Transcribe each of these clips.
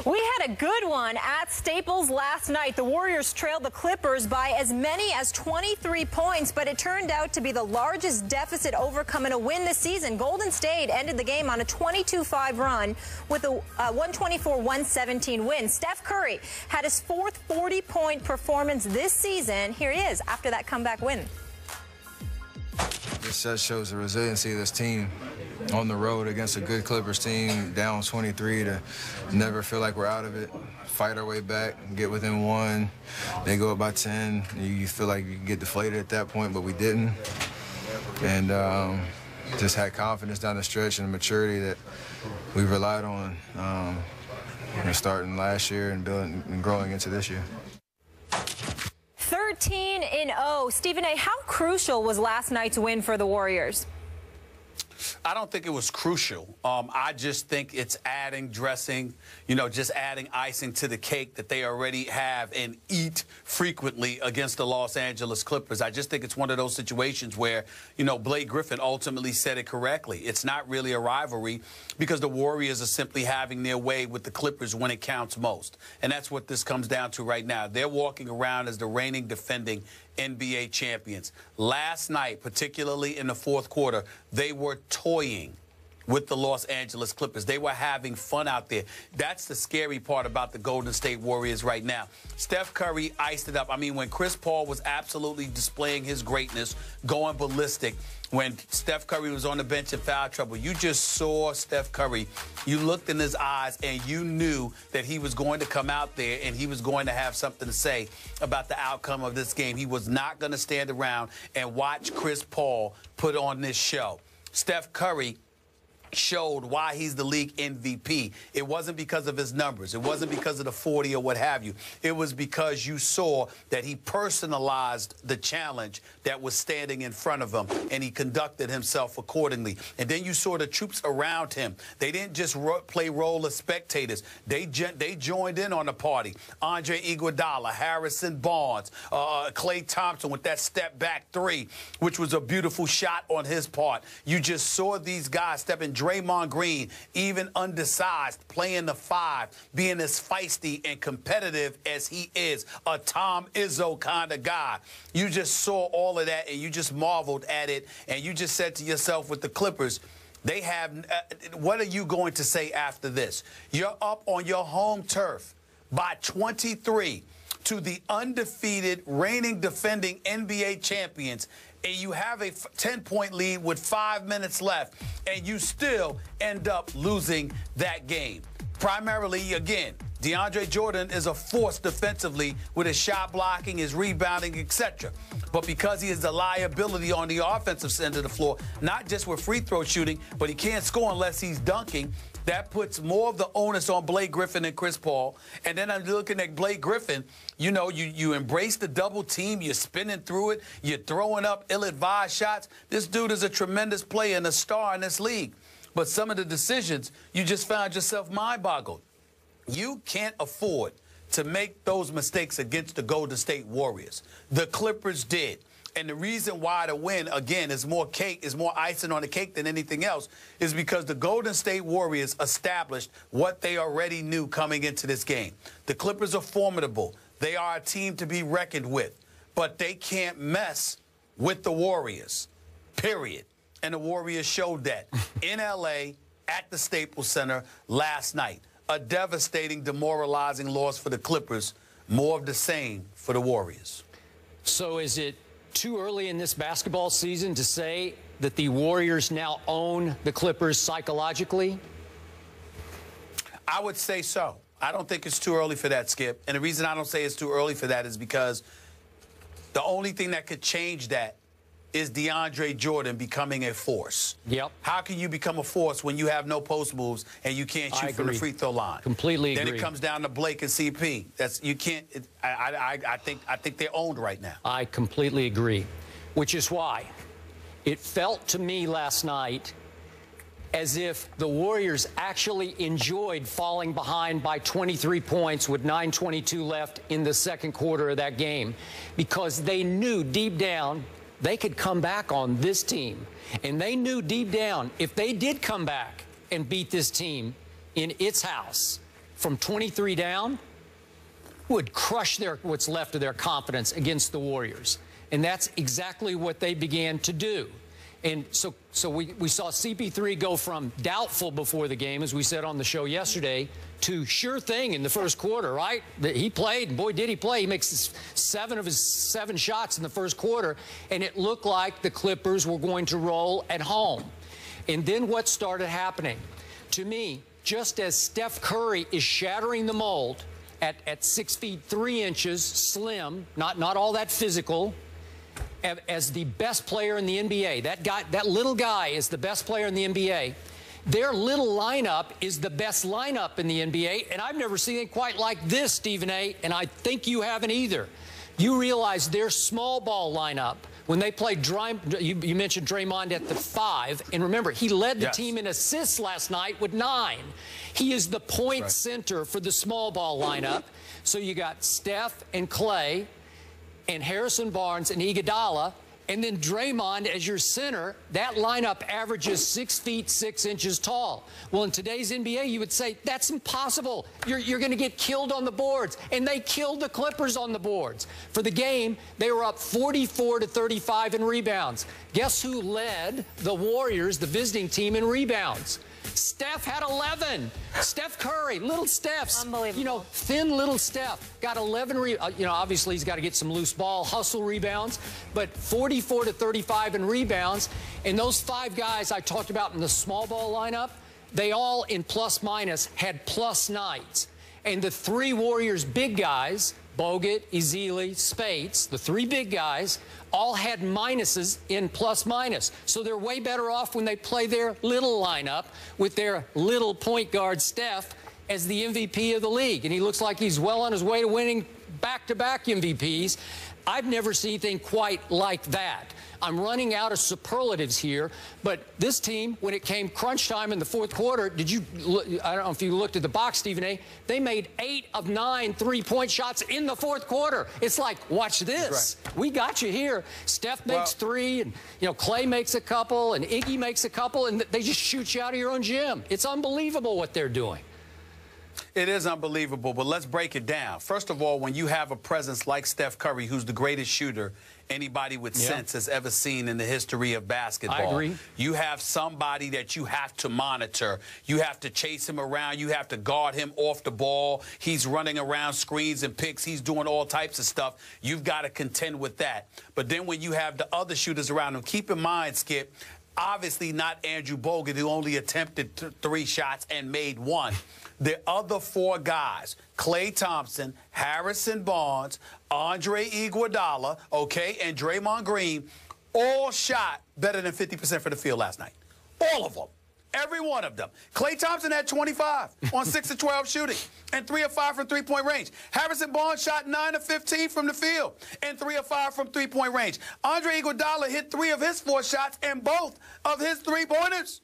We had a good one at Staples last night. The Warriors trailed the Clippers by as many as 23 points, but it turned out to be the largest deficit overcome in a win this season. Golden State ended the game on a 22-5 run with a 124-117 win. Steph Curry had his fourth 40-point performance this season. Here he is after that comeback win. This just shows the resiliency of this team on the road against a good Clippers team, down 23, to never feel like we're out of it, fight our way back, get within one. They go up by 10. You feel like you get deflated at that point, but we didn't. And just had confidence down the stretch and the maturity that we relied on starting last year and building and growing into this year. 13-0. Stephen A., how crucial was last night's win for the Warriors? I don't think it was crucial. I just think it's adding dressing, just adding icing to the cake that they already have and eat frequently against the Los Angeles Clippers. I just think it's one of those situations where, Blake Griffin ultimately said it correctly. It's not really a rivalry because the Warriors are simply having their way with the Clippers when it counts most. And that's what this comes down to right now. They're walking around as the reigning defending NBA champions. Last night, particularly in the fourth quarter, they were toying with the Los Angeles Clippers. They were having fun out there. That's the scary part about the Golden State Warriors right now. Steph Curry iced it up. I mean, when Chris Paul was absolutely displaying his greatness, going ballistic, when Steph Curry was on the bench in foul trouble, you just saw Steph Curry. You looked in his eyes and you knew that he was going to come out there and he was going to have something to say about the outcome of this game. He was not going to stand around and watch Chris Paul put on this show. Steph Curry showed why he's the league MVP. It wasn't because of his numbers. It wasn't because of the 40 or what have you. It was because you saw that he personalized the challenge that was standing in front of him, and he conducted himself accordingly. And then you saw the troops around him. They didn't just play role as spectators. They joined in on the party. Andre Iguodala, Harrison Barnes, Klay Thompson with that step-back three, which was a beautiful shot on his part. You just saw these guys stepping. Draymond Green, even undersized, playing the five, being as feisty and competitive as he is, a Tom Izzo kind of guy. You just saw all of that, and you just marveled at it, and you just said to yourself with the Clippers, they have, what are you going to say after this? You're up on your home turf by 23 to the undefeated, reigning, defending NBA champions, and you have a 10-point lead with 5 minutes left, and you still end up losing that game. Primarily, again, DeAndre Jordan is a force defensively with his shot blocking, his rebounding, etc. But because he is a liability on the offensive end of the floor, not just with free throw shooting, but he can't score unless he's dunking, that puts more of the onus on Blake Griffin and Chris Paul. And then I'm looking at Blake Griffin. You embrace the double team. You're spinning through it. You're throwing up ill-advised shots. This dude is a tremendous player and a star in this league. But some of the decisions, you just found yourself mind-boggled. You can't afford to make those mistakes against the Golden State Warriors. The Clippers did. And the reason why the win, again, is more icing on the cake than anything else, is because the Golden State Warriors established what they already knew coming into this game. The Clippers are formidable. They are a team to be reckoned with. But they can't mess with the Warriors, period. And the Warriors showed that in L.A. at the Staples Center last night. A devastating, demoralizing loss for the Clippers. More of the same for the Warriors. So is it too early in this basketball season to say that the Warriors now own the Clippers psychologically? I would say so. I don't think it's too early for that, Skip. And the reason I don't say it's too early for that is because the only thing that could change that is DeAndre Jordan becoming a force. Yep. How can you become a force when you have no post moves and you can't shoot from the free throw line? Completely agree. Then it comes down to Blake and CP. You can't. I think they're owned right now. I completely agree, which is why it felt to me last night as if the Warriors actually enjoyed falling behind by 23 points with 9:22 left in the second quarter of that game, because they knew deep down they could come back on this team. And they knew deep down if they did come back and beat this team in its house, from 23 down would crush what's left of their confidence against the Warriors. And that's exactly what they began to do. And so we saw CP3 go from doubtful before the game, as we said on the show yesterday, to sure thing in the first quarter, right? He played, and boy, did he play. He makes 7 of his 7 shots in the first quarter, and it looked like the Clippers were going to roll at home. And then what started happening? To me, just as Steph Curry is shattering the mold at 6 feet 3 inches, slim, not all that physical, as the best player in the NBA. That little guy is the best player in the NBA. Their little lineup is the best lineup in the NBA, and I've never seen it quite like this, Stephen A., and I think you haven't either. You realize their small ball lineup, when they played, you mentioned Draymond at the 5, and remember, he led the team in assists last night with 9. He is the point center for the small ball lineup. So you got Steph and Clay and Harrison Barnes and Iguodala, and then Draymond as your center. That lineup averages 6 feet 6 inches tall. Well, in today's NBA, you would say that's impossible. You're going to get killed on the boards, and they killed the Clippers on the boards. For the game, they were up 44-35 in rebounds. Guess who led the Warriors, the visiting team, in rebounds? Steph had 11. Steph Curry, little Steph's, thin little Steph got 11. Obviously he's got to get some loose ball, hustle rebounds, but 44-35 in rebounds. And those 5 guys I talked about in the small ball lineup, they all in plus minus had plus nights. And the 3 Warriors big guys, Bogut, Ezeli, Spates, the 3 big guys, all had minuses in plus minus. So they're way better off when they play their little lineup with their little point guard Steph as the MVP of the league. And he looks like he's well on his way to winning back-to-back MVPs. I've never seen anything quite like that. I'm running out of superlatives here, but this team, when it came crunch time in the fourth quarter, I don't know if you looked at the box, Stephen A., they made 8 of 9 3-point shots in the fourth quarter. It's like, watch this. We got you here. Steph makes 3, and Clay makes a couple, and Iggy makes a couple, and they just shoot you out of your own gym. It's unbelievable what they're doing. It is unbelievable, but let's break it down. First of all, when you have a presence like Steph Curry, who's the greatest shooter anybody with sense has ever seen in the history of basketball. I agree. You have somebody that you have to monitor. You have to chase him around. You have to guard him off the ball. He's running around screens and picks. He's doing all types of stuff. You've got to contend with that. But then when you have the other shooters around him, keep in mind, Skip, obviously not Andrew Bogut, who only attempted 3 shots and made 1. The other 4 guys, Klay Thompson, Harrison Barnes, Andre Iguodala, and Draymond Green, all shot better than 50% for the field last night. All of them. Every one of them. Klay Thompson had 25 on 6 of 12 shooting and 3 of 5 from three-point range. Harrison Barnes shot 9 of 15 from the field and 3 of 5 from three-point range. Andre Iguodala hit 3 of his 4 shots and both of his 3-pointers.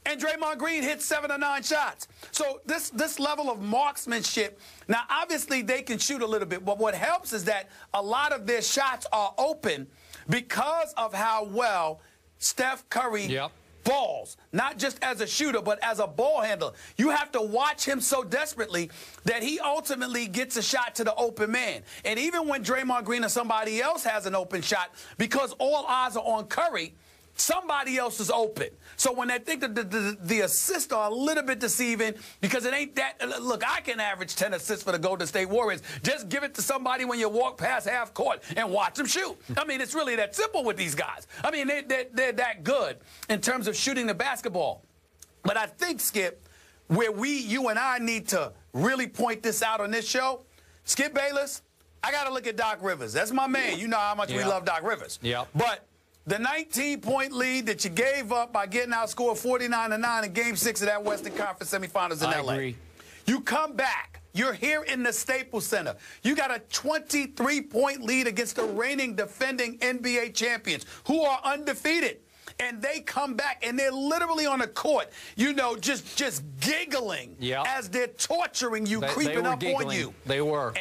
And Draymond Green hit 7 of 9 shots. So this level of marksmanship, now obviously they can shoot a little bit, but what helps is that a lot of their shots are open because of how well Steph Curry balls, not just as a shooter, but as a ball handler. You have to watch him so desperately that he ultimately gets a shot to the open man. And even when Draymond Green or somebody else has an open shot, because all eyes are on Curry, somebody else is open. So when they think that the assists are a little bit deceiving because it ain't that. Look, I can average 10 assists for the Golden State Warriors. Just give it to somebody when you walk past half court and watch them shoot. I mean, it's really that simple with these guys. I mean, they're that good in terms of shooting the basketball. But I think, Skip, where you and I need to really point this out on this show, Skip Bayless, I got to look at Doc Rivers. That's my man. You know how much we love Doc Rivers. But the 19-point lead that you gave up by getting outscored 49-9 in Game 6 of that Western Conference semifinals in L.A. Agree. You come back. You're here in the Staples Center. You got a 23-point lead against the reigning defending NBA champions who are undefeated. And they come back, and they're literally on the court, just giggling as they're torturing you, creeping up on you. They were.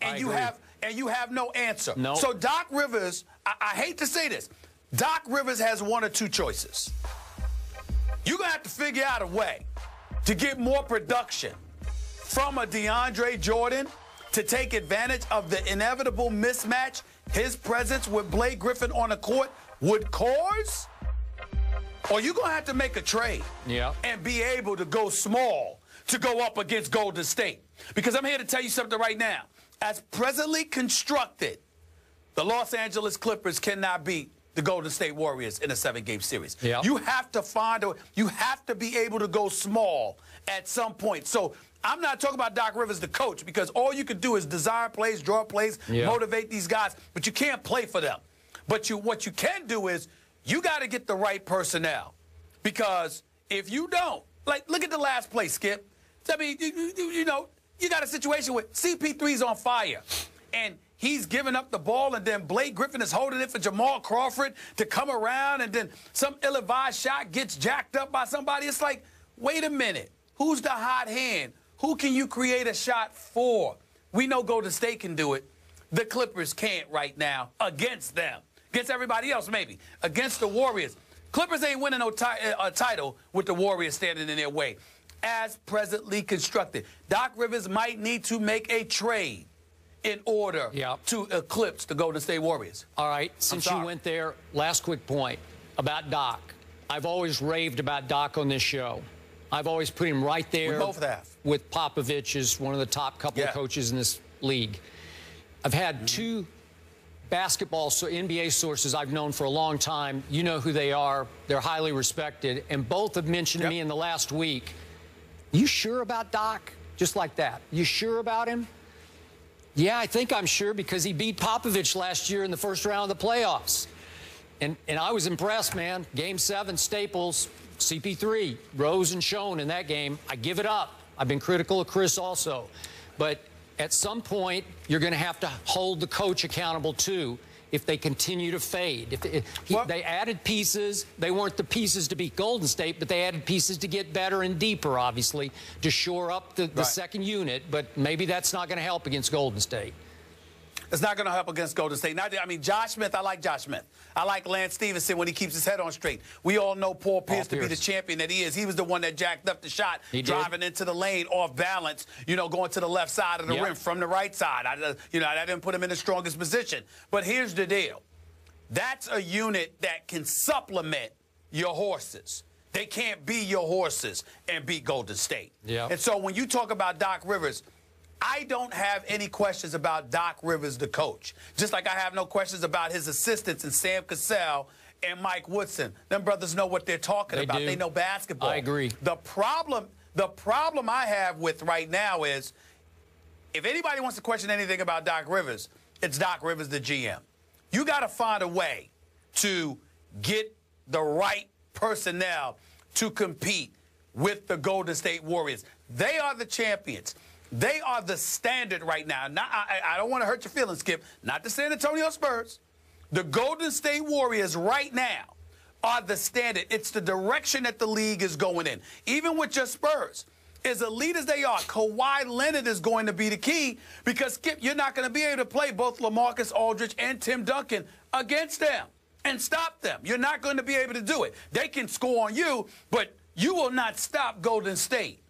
And you have no answer. No. So Doc Rivers, I hate to say this, Doc Rivers has 1 or 2 choices. You're going to have to figure out a way to get more production from a DeAndre Jordan to take advantage of the inevitable mismatch his presence with Blake Griffin on the court would cause? Or you going to have to make a trade and be able to go small to go up against Golden State? Because I'm here to tell you something right now. As presently constructed, the Los Angeles Clippers cannot beat the Golden State Warriors in a 7-game series. You have to you have to be able to go small at some point. So I'm not talking about Doc Rivers, the coach, because all you can do is desire plays, draw plays, motivate these guys, but you can't play for them. But what you can do is you got to get the right personnel, because if you don't, like, look at the last play, Skip. I mean, you know, you got a situation where CP3's on fire, and he's giving up the ball, and then Blake Griffin is holding it for Jamal Crawford to come around, and then some ill-advised shot gets jacked up by somebody. It's like, wait a minute. Who's the hot hand? Who can you create a shot for? We know Golden State can do it. The Clippers can't right now against them. Against everybody else, maybe. Against the Warriors. Clippers ain't winning no title with the Warriors standing in their way. As presently constructed, Doc Rivers might need to make a trade in order to eclipse the Golden State Warriors. All right, since you went there, last quick point about Doc. I've always raved about Doc on this show. I've always put him right there. We both have. With Popovich as one of the top couple of coaches in this league. I've had two basketball, NBA sources I've known for a long time. You know who they are. They're highly respected. And both have mentioned to me in the last week, you sure about Doc? Just like that. You sure about him? Yeah, I think I'm sure, because he beat Popovich last year in the first round of the playoffs. And I was impressed, man. Game 7, Staples, CP3, rose and shone in that game. I give it up. I've been critical of Chris also. But at some point, you're going to have to hold the coach accountable, too, if they continue to fade. They added pieces. They weren't the pieces to beat Golden State, but they added pieces to get better and deeper, obviously, to shore up the second unit. But maybe that's not going to help against Golden State. It's not going to help against Golden State. I mean, Josh Smith, I like Josh Smith. I like Lance Stevenson when he keeps his head on straight. We all know Paul Pierce to be the champion that he is. He was the one that jacked up the shot, driving into the lane off balance, you know, going to the left side of the rim from the right side. I didn't put him in the strongest position. But here's the deal. That's a unit that can supplement your horses. They can't be your horses and beat Golden State. And so when you talk about Doc Rivers, I don't have any questions about Doc Rivers, the coach. Just like I have no questions about his assistants and Sam Cassell and Mike Woodson. Them brothers know what they're talking about. They know basketball. I agree. The problem I have with right now is, if anybody wants to question anything about Doc Rivers, it's Doc Rivers, the GM. You got to find a way to get the right personnel to compete with the Golden State Warriors. They are the champions. They are the standard right now. I don't want to hurt your feelings, Skip. Not the San Antonio Spurs. The Golden State Warriors right now are the standard. It's the direction that the league is going in. Even with your Spurs, as elite as they are, Kawhi Leonard is going to be the key, because, Skip, you're not going to be able to play both LaMarcus Aldridge and Tim Duncan against them and stop them. You're not going to be able to do it. They can score on you, but you will not stop Golden State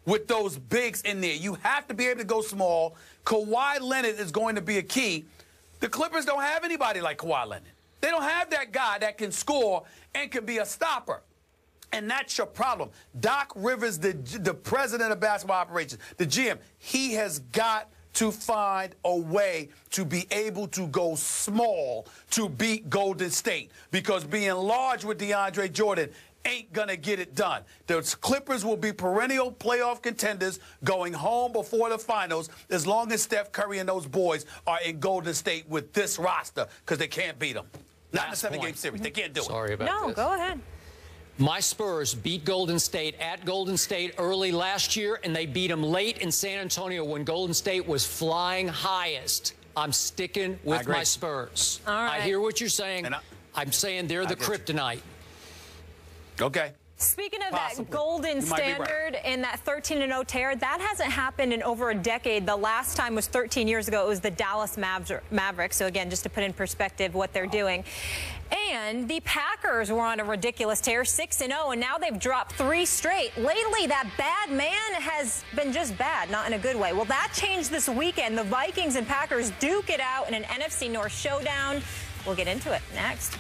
with those bigs in there. You have to be able to go small. Kawhi Leonard is going to be a key. The Clippers don't have anybody like Kawhi Leonard. They don't have that guy that can score and can be a stopper. And that's your problem. Doc Rivers, the president of basketball operations, the GM, he has got to find a way to be able to go small to beat Golden State, because being large with DeAndre Jordan ain't gonna get it done. The Clippers will be perennial playoff contenders going home before the finals as long as Steph Curry and those boys are in Golden State with this roster, because they can't beat them. Not in a 7-game series. They can't do it. Sorry about this. No, go ahead. My Spurs beat Golden State at Golden State early last year, and they beat them late in San Antonio when Golden State was flying highest. I'm sticking with my Spurs. All right. I hear what you're saying. I'm saying they're the kryptonite. Okay. Speaking of Possibly. that golden You might be right. standard and that 13-0 tear, that hasn't happened in over a decade. The last time was 13 years ago. It was the Dallas Mavericks. So, again, just to put in perspective what they're doing. And the Packers were on a ridiculous tear, 6-0, and now they've dropped 3 straight. Lately, that bad man has been just bad, not in a good way. Well, that changed this weekend. The Vikings and Packers duke it out in an NFC North showdown. We'll get into it next.